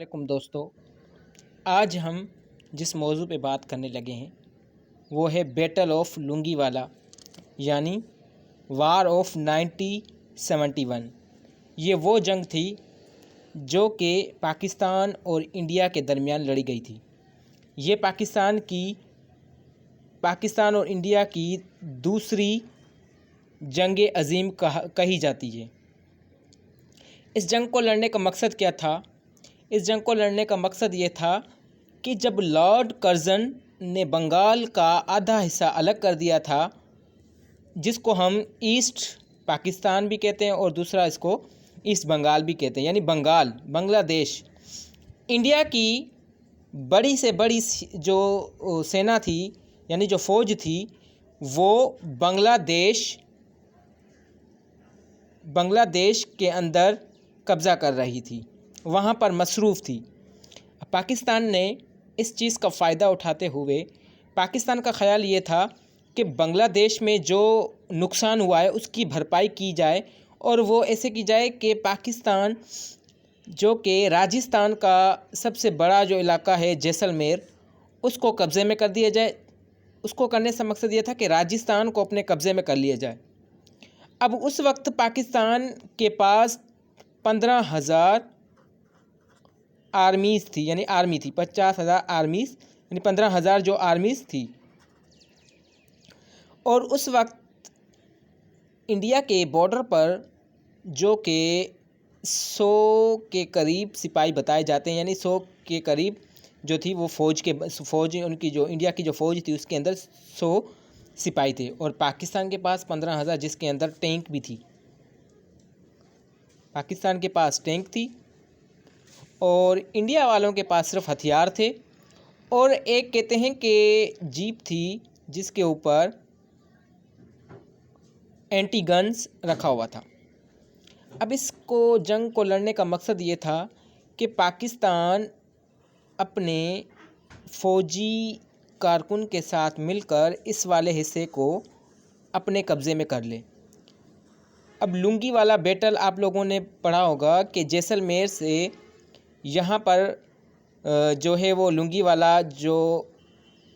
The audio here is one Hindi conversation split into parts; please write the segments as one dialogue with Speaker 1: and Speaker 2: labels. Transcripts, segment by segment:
Speaker 1: वालेकुम दोस्तों। आज हम जिस मौजू पे बात करने लगे हैं वो है बैटल ऑफ लुंगीवाला, यानी वार ऑफ 1971। ये वो जंग थी जो कि पाकिस्तान और इंडिया के दरमियान लड़ी गई थी। ये पाकिस्तान और इंडिया की दूसरी जंग अज़ीम कही जाती है। इस जंग को लड़ने का मकसद क्या था? इस जंग को लड़ने का मकसद ये था कि जब लॉर्ड कर्ज़न ने बंगाल का आधा हिस्सा अलग कर दिया था, जिसको हम ईस्ट पाकिस्तान भी कहते हैं और दूसरा इसको ईस्ट बंगाल भी कहते हैं, यानी बांग्लादेश। इंडिया की बड़ी से बड़ी जो सेना थी, यानी जो फ़ौज थी, वो बांग्लादेश के अंदर कब्ज़ा कर रही थी, वहाँ पर मसरूफ़ थी। पाकिस्तान ने इस चीज़ का फ़ायदा उठाते हुए पाकिस्तान का ख़्याल ये था कि बांग्लादेश में जो नुकसान हुआ है उसकी भरपाई की जाए, और वो ऐसे की जाए कि पाकिस्तान, जो कि राजस्थान का सबसे बड़ा जो इलाका है जैसलमेर, उसको कब्ज़े में कर दिया जाए। उसको करने से मकसद ये था कि राजस्थान को अपने कब्ज़े में कर लिया जाए। अब उस वक्त पाकिस्तान के पास 15,000 आर्मीज़ थी, यानी आर्मी थी 50,000 आर्मीज़, यानी 15,000 जो आर्मीज़ थी। और उस वक्त इंडिया के बॉर्डर पर जो कि 100 के करीब सिपाही बताए जाते हैं, यानी 100 के करीब जो थी वो फ़ौज उनकी, जो इंडिया की जो फ़ौज थी उसके अंदर 100 सिपाही थे, और पाकिस्तान के पास 15,000, जिसके अंदर टैंक भी थी। पाकिस्तान के पास टैंक थी और इंडिया वालों के पास सिर्फ हथियार थे, और एक कहते हैं कि जीप थी जिसके ऊपर एंटी गन्स रखा हुआ था। अब इसको जंग को लड़ने का मकसद ये था कि पाकिस्तान अपने फ़ौजी कारकुन के साथ मिलकर इस वाले हिस्से को अपने कब्ज़े में कर ले। अब लुंगी वाला बैटल आप लोगों ने पढ़ा होगा कि जैसलमेर से यहाँ पर जो है वो लुंगी वाला जो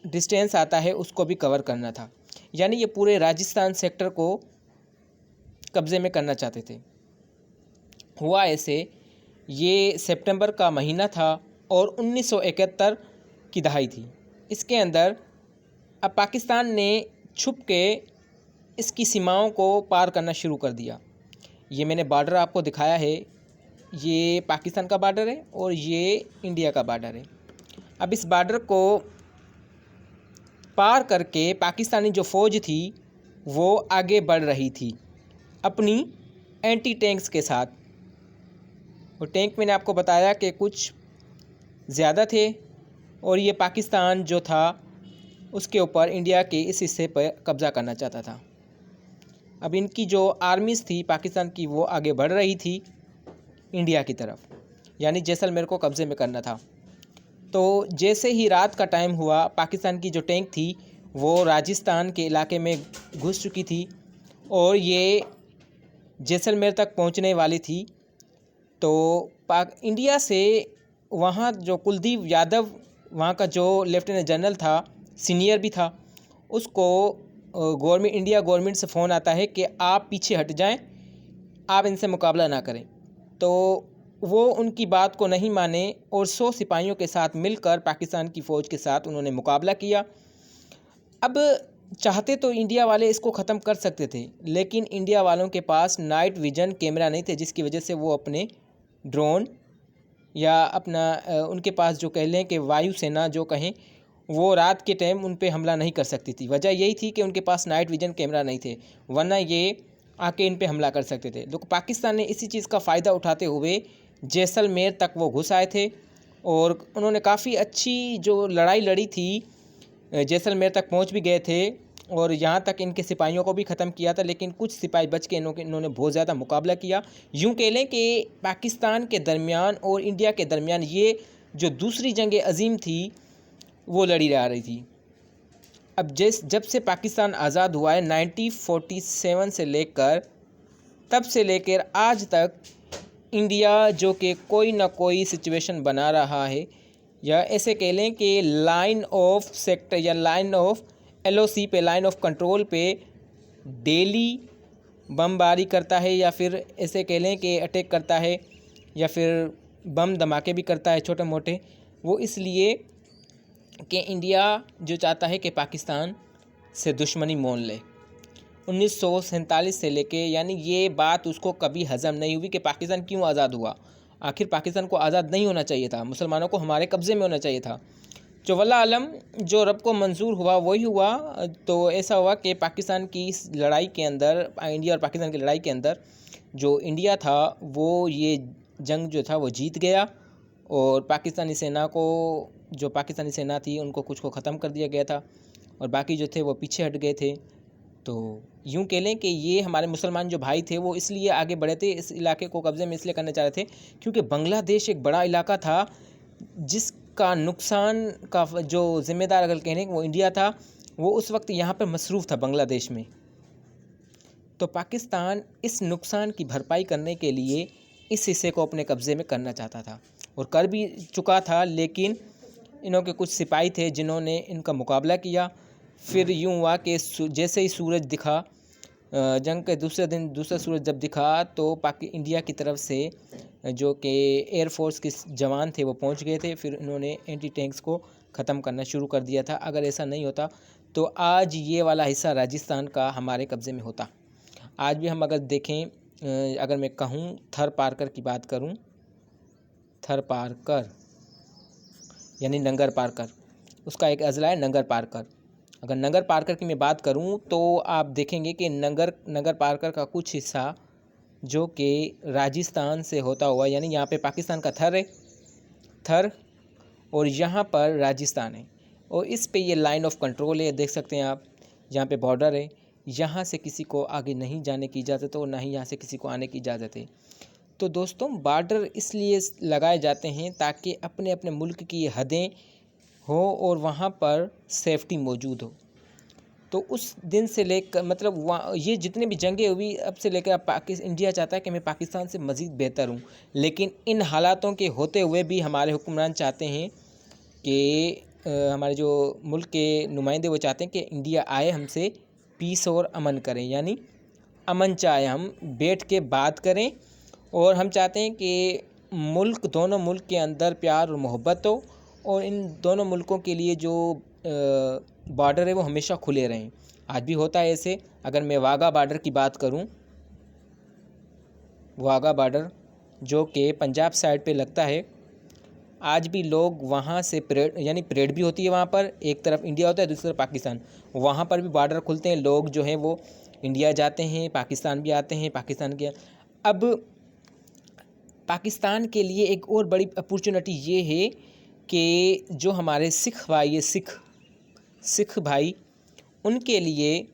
Speaker 1: डिस्टेंस आता है उसको भी कवर करना था, यानी ये पूरे राजस्थान सेक्टर को कब्ज़े में करना चाहते थे। हुआ ऐसे, ये सितंबर का महीना था और 1971 की दहाई थी। इसके अंदर अब पाकिस्तान ने छुप के इसकी सीमाओं को पार करना शुरू कर दिया। ये मैंने बॉर्डर आपको दिखाया है, ये पाकिस्तान का बॉर्डर है और ये इंडिया का बॉर्डर है। अब इस बॉर्डर को पार करके पाकिस्तानी जो फ़ौज थी वो आगे बढ़ रही थी अपनी एंटी टैंक्स के साथ। और टैंक मैंने आपको बताया कि कुछ ज़्यादा थे, और ये पाकिस्तान जो था उसके ऊपर इंडिया के इस हिस्से पर कब्ज़ा करना चाहता था। अब इनकी जो आर्मीज़ थी पाकिस्तान की, वो आगे बढ़ रही थी इंडिया की तरफ, यानी जैसलमेर को कब्ज़े में करना था। तो जैसे ही रात का टाइम हुआ, पाकिस्तान की जो टैंक थी वो राजस्थान के इलाके में घुस चुकी थी और ये जैसलमेर तक पहुंचने वाली थी। तो इंडिया से वहाँ जो कुलदीप यादव, वहाँ का जो लेफ्टिनेंट जनरल था, सीनियर भी था, उसको इंडिया गवर्नमेंट से फ़ोन आता है कि आप पीछे हट जाएं, आप इनसे मुकाबला ना करें। तो वो उनकी बात को नहीं माने और 100 सिपाहियों के साथ मिलकर पाकिस्तान की फ़ौज के साथ उन्होंने मुकाबला किया। अब चाहते तो इंडिया वाले इसको ख़त्म कर सकते थे, लेकिन इंडिया वालों के पास नाइट विजन कैमरा नहीं थे, जिसकी वजह से वो अपने ड्रोन या अपना उनके पास जो कह लें कि वायुसेना जो कहें, वो रात के टाइम उन पे हमला नहीं कर सकती थी। वजह यही थी कि उनके पास नाइट विजन कैमरा नहीं थे, वरना ये आके इन पे हमला कर सकते थे। तो पाकिस्तान ने इसी चीज़ का फ़ायदा उठाते हुए जैसलमेर तक वो घुस आए थे और उन्होंने काफ़ी अच्छी जो लड़ाई लड़ी थी, जैसलमेर तक पहुंच भी गए थे और यहाँ तक इनके सिपाहियों को भी ख़त्म किया था, लेकिन कुछ सिपाही बच के इन्होंने बहुत ज़्यादा मुकाबला किया। यूँ कह लें कि पाकिस्तान के दरमियान और इंडिया के दरमियान ये जो दूसरी जंग अज़ीम थी वो लड़ी जा रही थी। अब जब से पाकिस्तान आज़ाद हुआ है 1947 से लेकर, तब से लेकर आज तक इंडिया जो कि कोई ना कोई सिचुएशन बना रहा है, या ऐसे कह लें कि लाइन ऑफ सेक्टर या लाइन ऑफ LOC पे, लाइन ऑफ कंट्रोल पे डेली बमबारी करता है, या फिर ऐसे कह लें कि अटैक करता है, या फिर बम धमाके भी करता है छोटे मोटे। वो इसलिए कि इंडिया जो चाहता है कि पाकिस्तान से दुश्मनी मोल ले। 1947 से लेके, यानी ये बात उसको कभी हज़म नहीं हुई कि पाकिस्तान क्यों आज़ाद हुआ। आखिर पाकिस्तान को आज़ाद नहीं होना चाहिए था, मुसलमानों को हमारे कब्ज़े में होना चाहिए था। जो वल्लाह आलम जो रब को मंजूर हुआ वही हुआ। तो ऐसा हुआ कि पाकिस्तान की इस लड़ाई के अंदर, इंडिया और पाकिस्तान की लड़ाई के अंदर, जो इंडिया था वो ये जंग जो था वो जीत गया, और पाकिस्तानी सेना को, जो पाकिस्तानी सेना थी उनको कुछ को ख़त्म कर दिया गया था, और बाकी जो थे वो पीछे हट गए थे। तो यूँ कह लें कि ये हमारे मुसलमान जो भाई थे वो इसलिए आगे बढ़े थे, इस इलाके को कब्ज़े में इसलिए करना चाह रहे थे क्योंकि बांग्लादेश एक बड़ा इलाका था जिसका नुकसान का जो ज़िम्मेदार अगर कहने वो इंडिया था। वो उस वक्त यहाँ पर मसरूफ़ था बांग्लादेश में। तो पाकिस्तान इस नुकसान की भरपाई करने के लिए इस हिस्से को अपने कब्ज़े में करना चाहता था, और कर भी चुका था, लेकिन इन्हों के कुछ सिपाही थे जिन्होंने इनका मुकाबला किया। फिर यूँ हुआ कि जैसे ही सूरज दिखा, जंग के दूसरे दिन दूसरा सूरज जब दिखा, तो इंडिया की तरफ से जो कि एयरफोर्स के जवान थे वो पहुंच गए थे। फिर इन्होंने एंटी टैंक्स को ख़त्म करना शुरू कर दिया था। अगर ऐसा नहीं होता तो आज ये वाला हिस्सा राजस्थान का हमारे कब्ज़े में होता। आज भी हम अगर देखें, अगर मैं कहूँ थर पारकर की बात करूँ, थर पारकर यानी नंगर पारकर, उसका एक अज़ला है नंगर पारकर। अगर नंगर पारकर की मैं बात करूं तो आप देखेंगे कि नंगर पारकर का कुछ हिस्सा जो कि राजस्थान से होता हुआ, यानी यहाँ पे पाकिस्तान का थर है, थर, और यहाँ पर राजस्थान है, और इस पे ये लाइन ऑफ कंट्रोल है, देख सकते हैं आप। यहाँ पे बॉर्डर है, यहाँ से किसी को आगे नहीं जाने की इजाज़त है, और ना ही यहाँ से किसी को आने की इजाज़त है। तो दोस्तों, बॉर्डर इसलिए लगाए जाते हैं ताकि अपने अपने मुल्क की हदें हो और वहाँ पर सेफ्टी मौजूद हो। तो उस दिन से लेकर, मतलब वहाँ ये जितने भी जंगें हुई अब से लेकर, अब इंडिया चाहता है कि मैं पाकिस्तान से मज़ीद बेहतर हूँ, लेकिन इन हालातों के होते हुए भी हमारे हुक्मरान चाहते हैं कि हमारे जो मुल्क के नुमाइंदे वो चाहते हैं कि इंडिया आए, हमसे पीस और अमन करें, यानी अमन चाहे, हम बैठ के बात करें, और हम चाहते हैं कि दोनों मुल्क के अंदर प्यार और मोहब्बत हो, और इन दोनों मुल्कों के लिए जो बॉर्डर है वो हमेशा खुले रहें। आज भी होता है ऐसे। अगर मैं वाघा बॉर्डर की बात करूं, वाघा बॉर्डर जो कि पंजाब साइड पे लगता है, आज भी लोग वहाँ से परेड, यानी परेड भी होती है वहाँ पर, एक तरफ इंडिया होता है दूसरी तरफ पाकिस्तान, वहाँ पर भी बॉर्डर खुलते हैं, लोग जो हैं वो इंडिया जाते हैं, पाकिस्तान भी आते हैं, पाकिस्तान के। अब पाकिस्तान के लिए एक और बड़ी अपॉर्चुनिटी ये है कि जो हमारे सिख भाई, सिख भाई, उनके लिए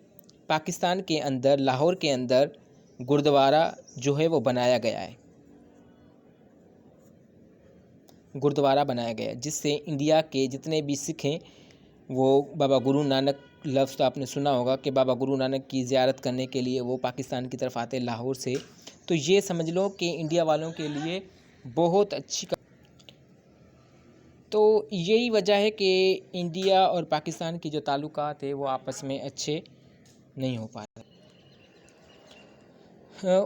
Speaker 1: पाकिस्तान के अंदर, लाहौर के अंदर गुरुद्वारा जो है वो बनाया गया है, गुरुद्वारा बनाया गया है, जिससे इंडिया के जितने भी सिख हैं वो बाबा गुरु नानक, लफ्ज़ तो आपने सुना होगा कि बाबा गुरु नानक की ज़ियारत करने के लिए वो पाकिस्तान की तरफ आते हैं लाहौर से। तो ये समझ लो कि इंडिया वालों के लिए बहुत अच्छी। तो यही वजह है कि इंडिया और पाकिस्तान की जो ताल्लुकात है वो आपस में अच्छे नहीं हो पा रहे।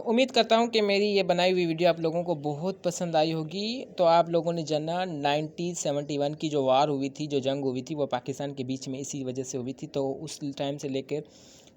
Speaker 1: उम्मीद करता हूँ कि मेरी ये बनाई हुई वीडियो आप लोगों को बहुत पसंद आई होगी। तो आप लोगों ने जाना 1971 की जो वार हुई थी, जो जंग हुई थी, वो पाकिस्तान के बीच में इसी वजह से हुई थी। तो उस टाइम से लेकर,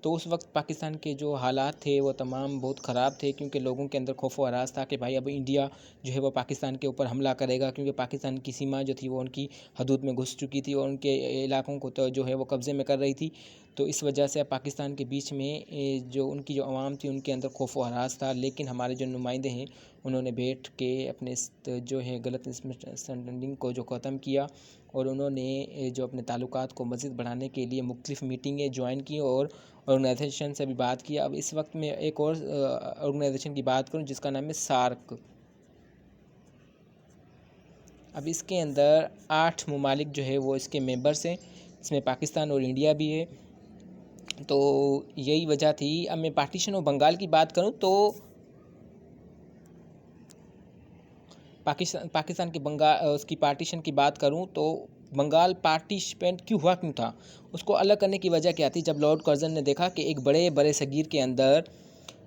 Speaker 1: तो उस वक्त पाकिस्तान के जो हालात थे वो तमाम बहुत ख़राब थे, क्योंकि लोगों के अंदर खौफ व हरास था कि भाई अब इंडिया जो है वो पाकिस्तान के ऊपर हमला करेगा, क्योंकि पाकिस्तान की सीमा जो थी वो उनकी हदूद में घुस चुकी थी और उनके इलाकों को तो जो है वो कब्ज़े में कर रही थी। तो इस वजह से पाकिस्तान के बीच में जो उनकी जो आवाम थी उनके अंदर खौफ व हरास था। लेकिन हमारे जो नुमाइंदे हैं उन्होंने बैठ के अपने जो है गलत मिसअंडरस्टैंडिंग को जो ख़त्म किया, और उन्होंने जो अपने ताल्लुकात को मज़ीद बढ़ाने के लिए मुख्तलिफ़ मीटिंगें ज्वाइन की और ऑर्गेनाइजेशन से भी बात की। अब इस वक्त मैं एक और ऑर्गेनाइजेशन की बात करूं जिसका नाम है सार्क। अब इसके अंदर 8 ममालिक जो है वो इसके मेंबर्स हैं, इसमें पाकिस्तान और इंडिया भी है। तो यही वजह थी। अब मैं पार्टीशन ऑफ बंगाल की बात करूं तो पाकिस्तान की उसकी पार्टीशन की बात करूं तो बंगाल पार्टिसिपेंट क्यों हुआ, क्यों था, उसको अलग करने की वजह क्या थी। जब लॉर्ड कर्जन ने देखा कि एक बड़े बड़े सगीर के अंदर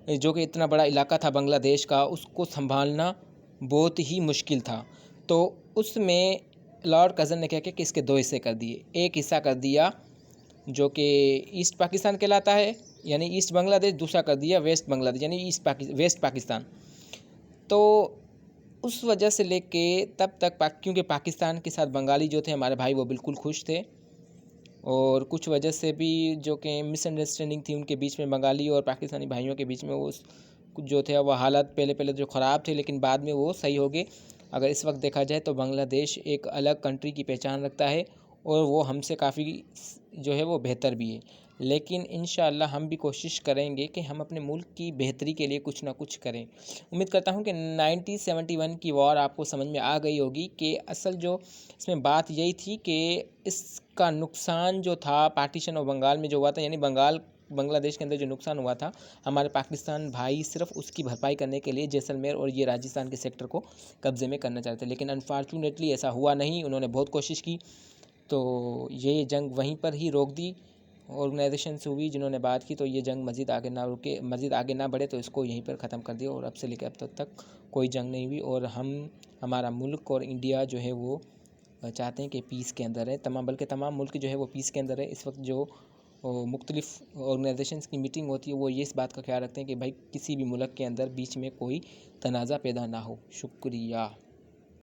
Speaker 1: जो कि इतना बड़ा इलाका था बांग्लादेश का, उसको संभालना बहुत ही मुश्किल था, तो उसमें लॉर्ड कर्जन ने क्या किया कि इसके दो हिस्से कर दिए। एक हिस्सा कर दिया जो कि ईस्ट पाकिस्तान कहलाता है यानी ईस्ट बांग्लादेश, दूसरा कर दिया वेस्ट बांग्लादेश यानी वेस्ट पाकिस्तान। तो उस वजह से लेके तब तक क्योंकि पाकिस्तान के साथ बंगाली जो थे हमारे भाई वो बिल्कुल खुश थे, और कुछ वजह से भी जो कि मिसअंडरस्टैंडिंग थी उनके बीच में, बंगाली और पाकिस्तानी भाइयों के बीच में, वो कुछ जो थे वो हालात पहले जो ख़राब थे लेकिन बाद में वो सही हो गए। अगर इस वक्त देखा जाए तो बांग्लादेश एक अलग कंट्री की पहचान रखता है और वो हमसे काफ़ी जो है वो बेहतर भी है। लेकिन इंशाअल्लाह हम भी कोशिश करेंगे कि हम अपने मुल्क की बेहतरी के लिए कुछ ना कुछ करें। उम्मीद करता हूं कि 1971 की वॉर आपको समझ में आ गई होगी कि असल जो इसमें बात यही थी कि इसका नुकसान जो था पार्टीशन और बंगाल में जो हुआ था, यानी बांग्लादेश के अंदर जो नुकसान हुआ था, हमारे पाकिस्तान भाई सिर्फ उसकी भरपाई करने के लिए जैसलमेर और ये राजस्थान के सेक्टर को कब्ज़े में करना चाहते थे, लेकिन अनफॉर्चुनेटली ऐसा हुआ नहीं। उन्होंने बहुत कोशिश की तो ये जंग वहीं पर ही रोक दी। ऑर्गेनाइजेशन से हुई जिन्होंने बात की, तो ये जंग मज़ीद आगे ना बढ़े तो इसको यहीं पर ख़त्म कर दिया, और अब से लेकर अब तक कोई जंग नहीं हुई। और हमारा मुल्क और इंडिया जो है वो चाहते हैं कि पीस के अंदर है, बल्कि तमाम मुल्क जो है वो पीस के अंदर है। इस वक्त जो मुख्तलिफ़ ऑर्गेनाइजेशंस की मीटिंग होती है वो ये इस बात का ख्याल रखते हैं कि भाई किसी भी मुल्क के अंदर बीच में कोई तनाज़ा पैदा ना हो। शुक्रिया।